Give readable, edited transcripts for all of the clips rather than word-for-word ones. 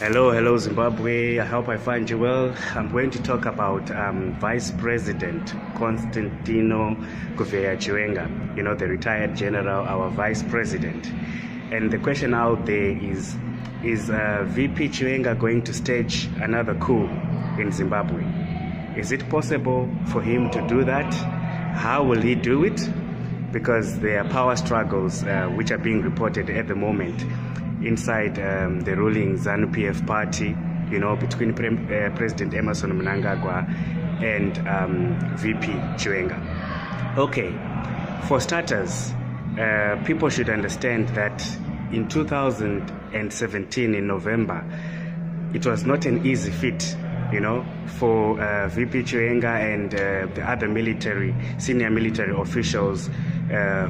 Hello Zimbabwe. I hope I find you well. I'm going to talk about Vice President Constantino Chiwenga, the retired general, our Vice President. And the question out there is VP Chiwenga going to stage another coup in Zimbabwe? Is it possible for him to do that? How will he do it? Because there are power struggles which are being reported at the moment inside the ruling ZANU-PF party, between President Emmerson Mnangagwa and VP Chiwenga. Okay, for starters, people should understand that in 2017, in November, it was not an easy feat, for VP Chiwenga and the other senior military officials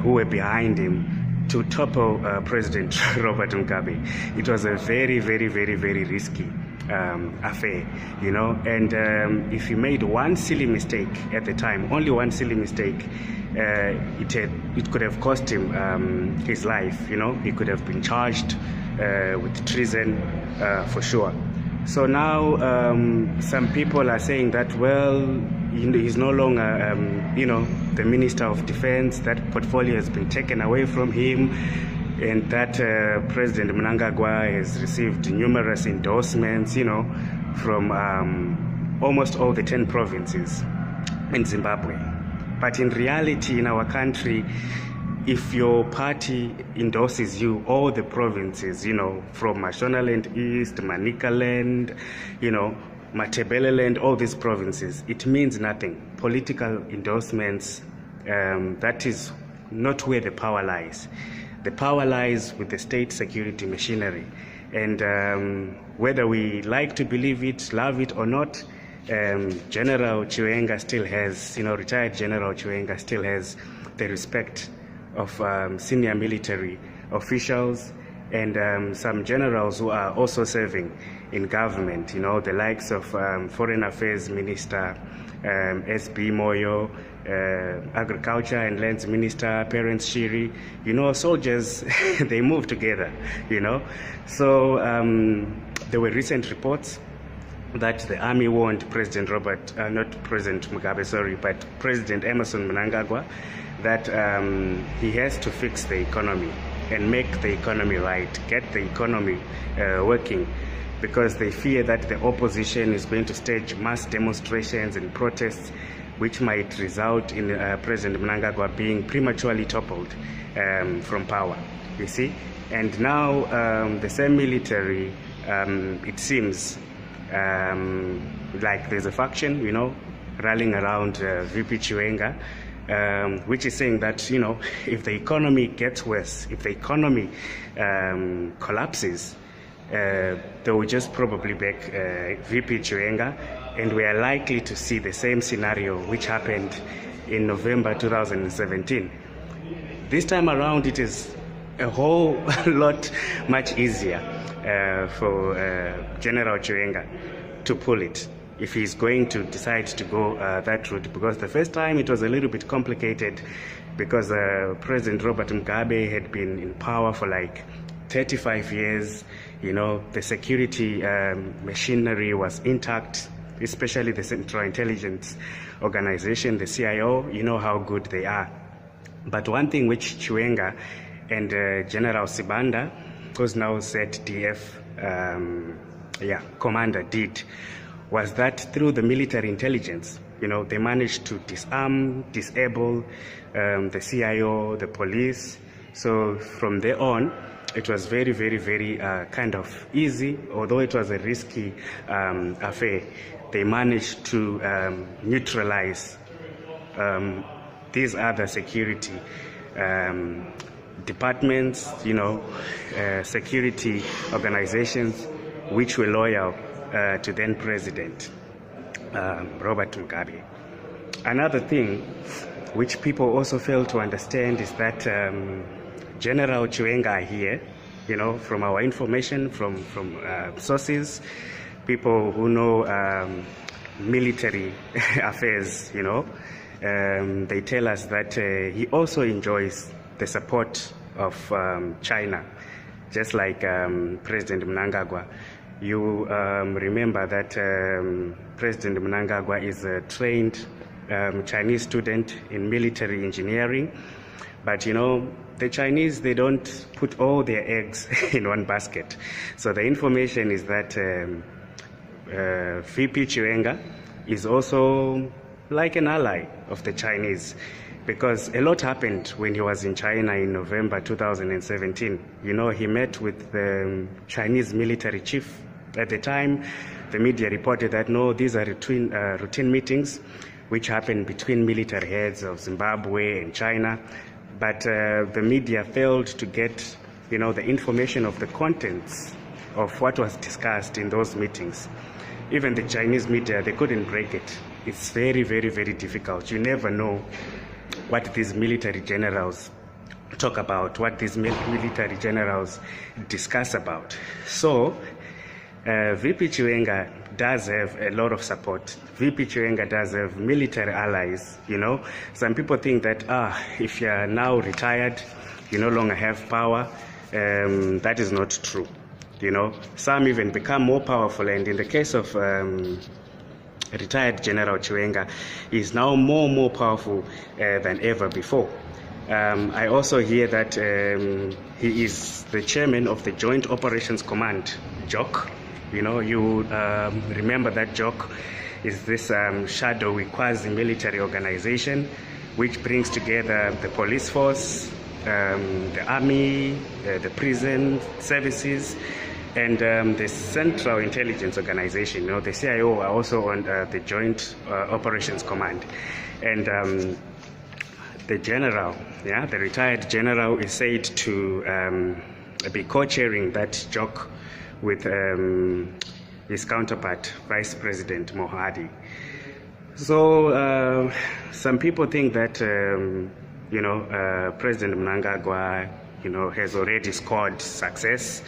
who were behind him to topple President Robert Mugabe. It was a very, very, very, very risky affair, and if he made one silly mistake at the time, only one silly mistake, it could have cost him his life. He could have been charged with treason for sure. So now some people are saying that, well, he's no longer, the Minister of Defense. That portfolio has been taken away from him, and that President Mnangagwa has received numerous endorsements, from almost all the 10 provinces in Zimbabwe. But in reality, in our country, if your party endorses you, all the provinces, from Mashonaland East, Manicaland, Matebeleland, all these provinces, it means nothing. Political endorsements, that is not where the power lies. The power lies with the state security machinery. And whether we like to believe it, love it or not, General Chiwenga still has, retired General Chiwenga still has the respect of senior military officials and some generals who are also serving in government, the likes of Foreign Affairs Minister S.B. Moyo, Agriculture and Lands Minister Parents Shiri. Soldiers, they move together, So there were recent reports that the army warned President President Emmerson Mnangagwa that he has to fix the economy and make the economy right, get the economy working, because they fear that the opposition is going to stage mass demonstrations and protests which might result in President Mnangagwa being prematurely toppled from power, you see. And now the same military, it seems like there's a faction, rallying around VP Chiwenga, which is saying that, if the economy gets worse, if the economy collapses, they will just probably back VP Chiwenga, and we are likely to see the same scenario which happened in November 2017. This time around, it is a whole lot much easier for General Chiwenga to pull it, if he's going to decide to go that route, because the first time it was a little bit complicated because President Robert Mugabe had been in power for like 35 years. The security machinery was intact, especially the Central Intelligence Organization, the CIO. You know how good they are. But one thing which Chiwenga and General Sibanda, who's now ZDF commander, did was that through the military intelligence, they managed to disable the CIO, the police. So from there on, it was very, very, very kind of easy, although it was a risky affair. They managed to neutralize these other security departments, security organizations which were loyal to then President Robert Mugabe. Another thing which people also fail to understand is that General Chiwenga here, from our information, from sources, people who know military affairs, they tell us that he also enjoys the support of China, just like President Mnangagwa. You remember that President Mnangagwa is a trained Chinese student in military engineering, but you know, the Chinese, they don't put all their eggs in one basket. So the information is that VP Chiwenga is also like an ally of the Chinese, because a lot happened when he was in China in November 2017. You know, he met with the Chinese military chief. At the time, the media reported that, no, these are routine meetings which happened between military heads of Zimbabwe and China. But the media failed to get, you know, the information of the contents of what was discussed in those meetings. Even the Chinese media, they couldn't break it. It's very, very, very difficult. You never know what these military generals talk about, what these military generals discuss about. So VP Chiwenga does have a lot of support. VP Chiwenga does have military allies, you know. Some people think that, if you are now retired, you no longer have power. That is not true, you know. Some even become more powerful, and in the case of retired General Chiwenga, is now more powerful than ever before. I also hear that he is the chairman of the Joint Operations Command, JOC. You know, you remember that JOC is this shadowy quasi-military organization which brings together the police force, the army, the prison services, and the Central Intelligence Organization. You know, the CIO are also on the Joint Operations Command. And the general, the retired general, is said to be co-chairing that JOC with his counterpart, Vice President Mohadi. So some people think that, you know, President Mnangagwa, you know, has already scored success,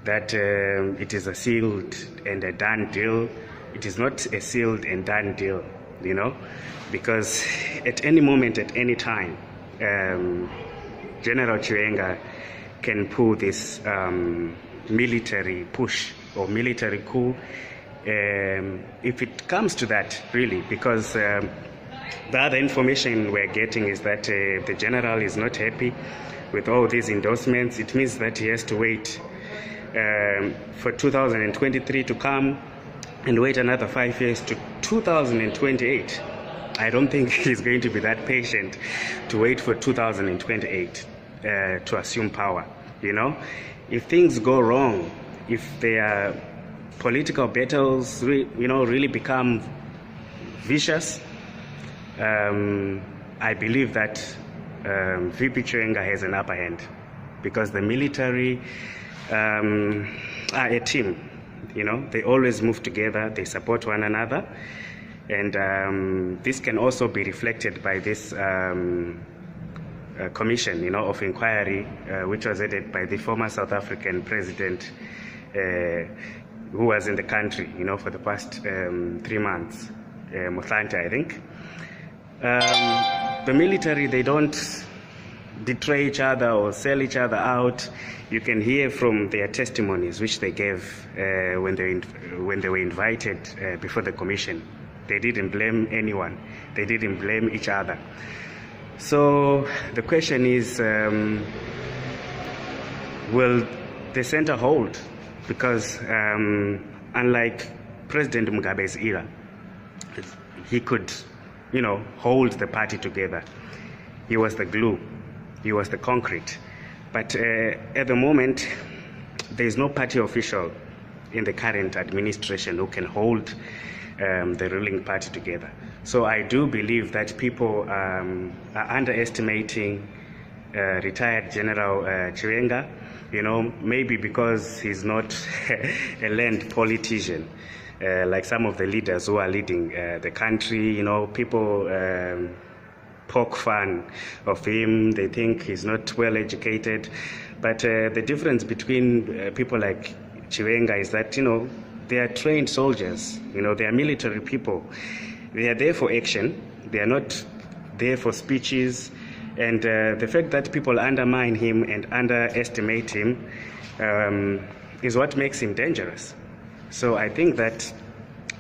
that it is a sealed and a done deal. It is not a sealed and done deal, you know, because at any moment, at any time, General Chiwenga can pull this military push or military coup, if it comes to that, really, because the other information we're getting is that the general is not happy with all these endorsements. It means that he has to wait for 2023 to come and wait another 5 years to 2028. I don't think he's going to be that patient to wait for 2028 to assume power, you know. If things go wrong, if their political battles, really become vicious, I believe that VP Chiwenga has an upper hand, because the military are a team. You know, they always move together, they support one another, and this can also be reflected by this commission, you know, of inquiry, which was headed by the former South African president, who was in the country, you know, for the past 3 months, Motlanthe, I think. The military, they don't betray each other or sell each other out. You can hear from their testimonies which they gave when they were invited before the commission. They didn't blame anyone. They didn't blame each other. So the question is, will the center hold? Because unlike President Mugabe's era, he could, you know, hold the party together. He was the glue. He was the concrete. But at the moment, there is no party official in the current administration who can hold the ruling party together. So I do believe that people are underestimating retired General Chiwenga, you know, maybe because he's not a learned politician, like some of the leaders who are leading the country. You know, people poke fun of him. They think he's not well educated. But the difference between people like Chiwenga is that, you know, they are trained soldiers. You know, they are military people. They are there for action. They are not there for speeches. And the fact that people undermine him and underestimate him is what makes him dangerous. So I think that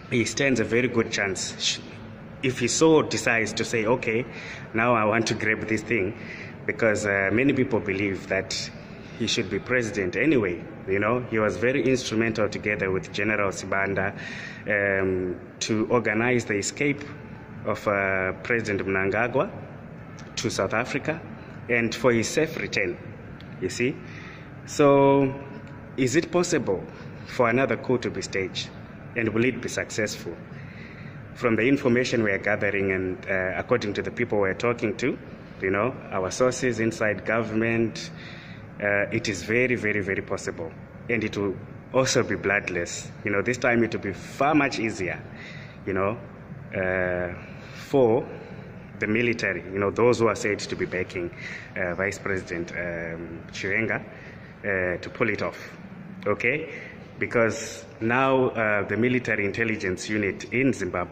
he stands a very good chance if he so decides to say, okay, now I want to grab this thing, because many people believe that he should be president anyway. You know, he was very instrumental together with General Sibanda to organize the escape of President Mnangagwa to South Africa and for his safe return, you see. So is it possible for another coup to be staged, and will it be successful? From the information we are gathering and according to the people we're talking to, you know, our sources inside government, it is very, very, very possible. And it will also be bloodless. You know, this time it will be far much easier, you know, for the military, you know, those who are said to be backing Vice President Chiwenga to pull it off, okay? Because now the military intelligence unit in Zimbabwe